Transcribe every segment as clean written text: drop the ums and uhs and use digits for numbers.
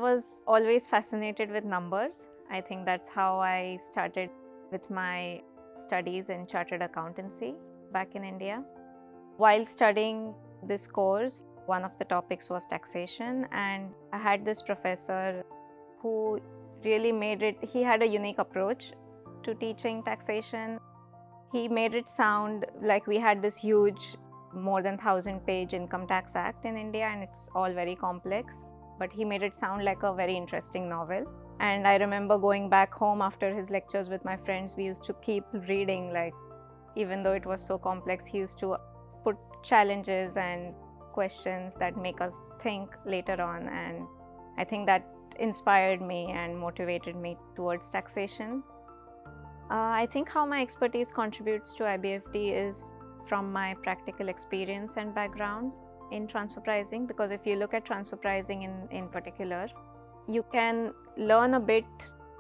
was always fascinated with numbers. I think that's how I started with my studies in chartered accountancy back in India. While studying this course, one of the topics was taxation, and I had this professor who really he had a unique approach to teaching taxation. He made it sound like we had this huge, more than 1,000-page Income Tax Act in India, and it's all very complex. But he made it sound like a very interesting novel. And I remember going back home after his lectures with my friends, we used to keep reading, like, even though it was so complex, he used to put challenges and questions that make us think later on. And I think that inspired me and motivated me towards taxation. I think how my expertise contributes to IBFD is from my practical experience and background in transfer pricing, because if you look at transfer pricing in particular, you can learn a bit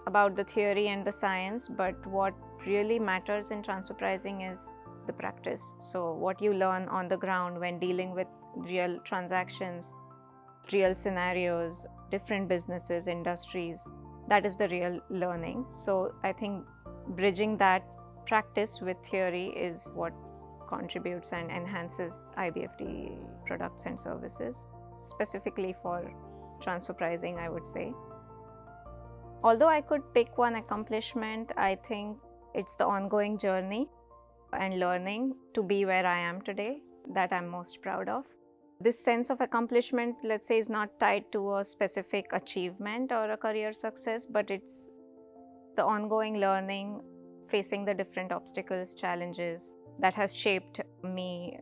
about the theory and the science, but what really matters in transfer pricing is the practice. So what you learn on the ground when dealing with real transactions, real scenarios, different businesses, industries, that is the real learning. So I think bridging that practice with theory is what contributes and enhances IBFD products and services, specifically for transfer pricing, I would say. Although I could pick one accomplishment, I think it's the ongoing journey and learning to be where I am today that I'm most proud of. This sense of accomplishment, let's say, is not tied to a specific achievement or a career success, but it's the ongoing learning, facing the different obstacles, challenges that has shaped me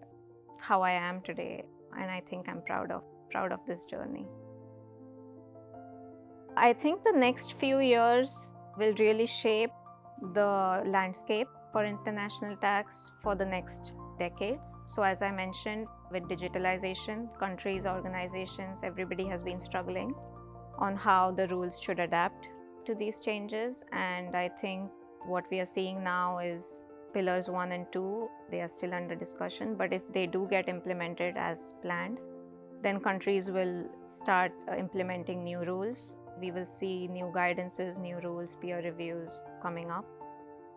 how I am today. And I think I'm proud of this journey. I think the next few years will really shape the landscape for international tax for the next decades. So as I mentioned, with digitalization, countries, organizations, everybody has been struggling on how the rules should adapt to these changes. And I think what we are seeing now is pillars 1 and 2, they are still under discussion, but if they do get implemented as planned, then countries will start implementing new rules. We will see new guidances, new rules, peer reviews coming up.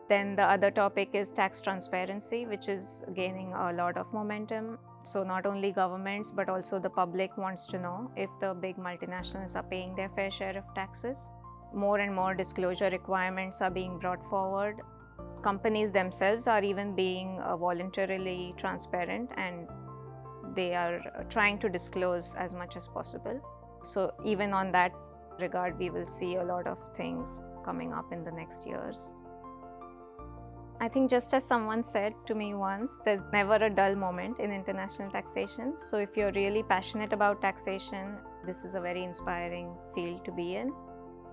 Then the other topic is tax transparency, which is gaining a lot of momentum. So not only governments, but also the public wants to know if the big multinationals are paying their fair share of taxes. More and more disclosure requirements are being brought forward. Companies themselves are even being voluntarily transparent, and they are trying to disclose as much as possible. So even on that regard, we will see a lot of things coming up in the next years. I think just as someone said to me once, there's never a dull moment in international taxation. So if you're really passionate about taxation, this is a very inspiring field to be in.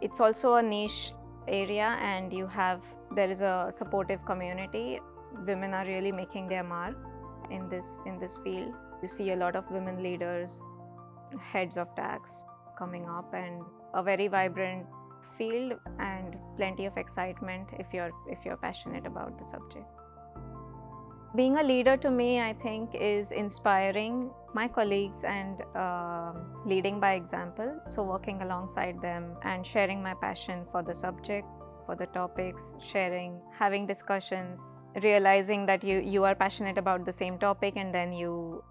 It's also a niche area, and there is a supportive community. Women are really making their mark in this field. You see a lot of women leaders, heads of tax coming up, and a very vibrant field and plenty of excitement if you're passionate about the subject. Being a leader to me, I think, is inspiring my colleagues and leading by example. So working alongside them and sharing my passion for the subject, for the topics, having discussions, realizing that you are passionate about the same topic, and then you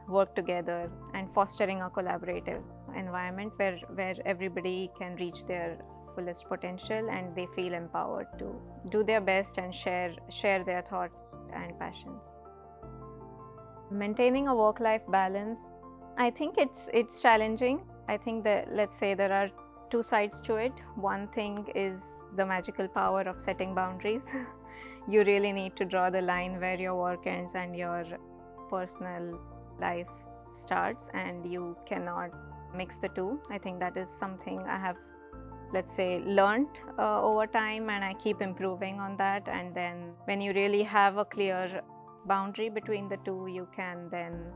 work together, and fostering a collaborative environment where everybody can reach their fullest potential and they feel empowered to do their best and share their thoughts and passions. Maintaining a work-life balance, I think it's challenging. I think that, let's say, there are two sides to it. One thing is the magical power of setting boundaries. You really need to draw the line where your work ends and your personal life starts, and you cannot mix the two. I think that is something I have, let's say, learned over time, and I keep improving on that. And then when you really have a clear boundary between the two, you can then,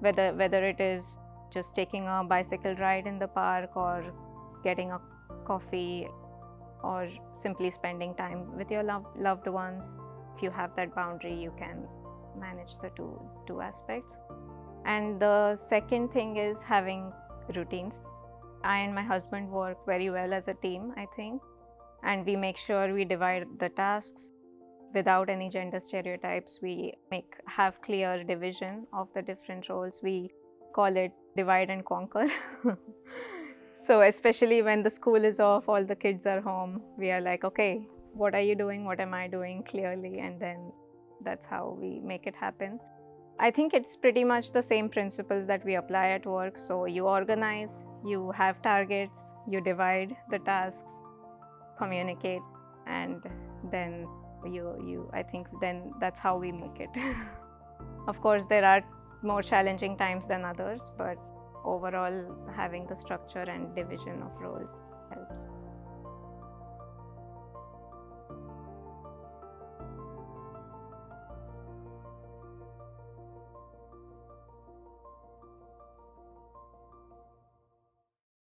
whether it is just taking a bicycle ride in the park or getting a coffee or simply spending time with your loved ones, if you have that boundary, you can manage the two aspects. And the second thing is having routines. I and my husband work very well as a team, I think, and we make sure we divide the tasks without any gender stereotypes. We have clear division of the different roles. We call it divide and conquer. So especially when the school is off, all the kids are home, we are like, okay, what are you doing? What am I doing? Clearly, and then that's how we make it happen. I think it's pretty much the same principles that we apply at work. So you organize, you have targets, you divide the tasks, communicate, and then I think then that's how we make it. Of course, there are more challenging times than others, but overall having the structure and division of roles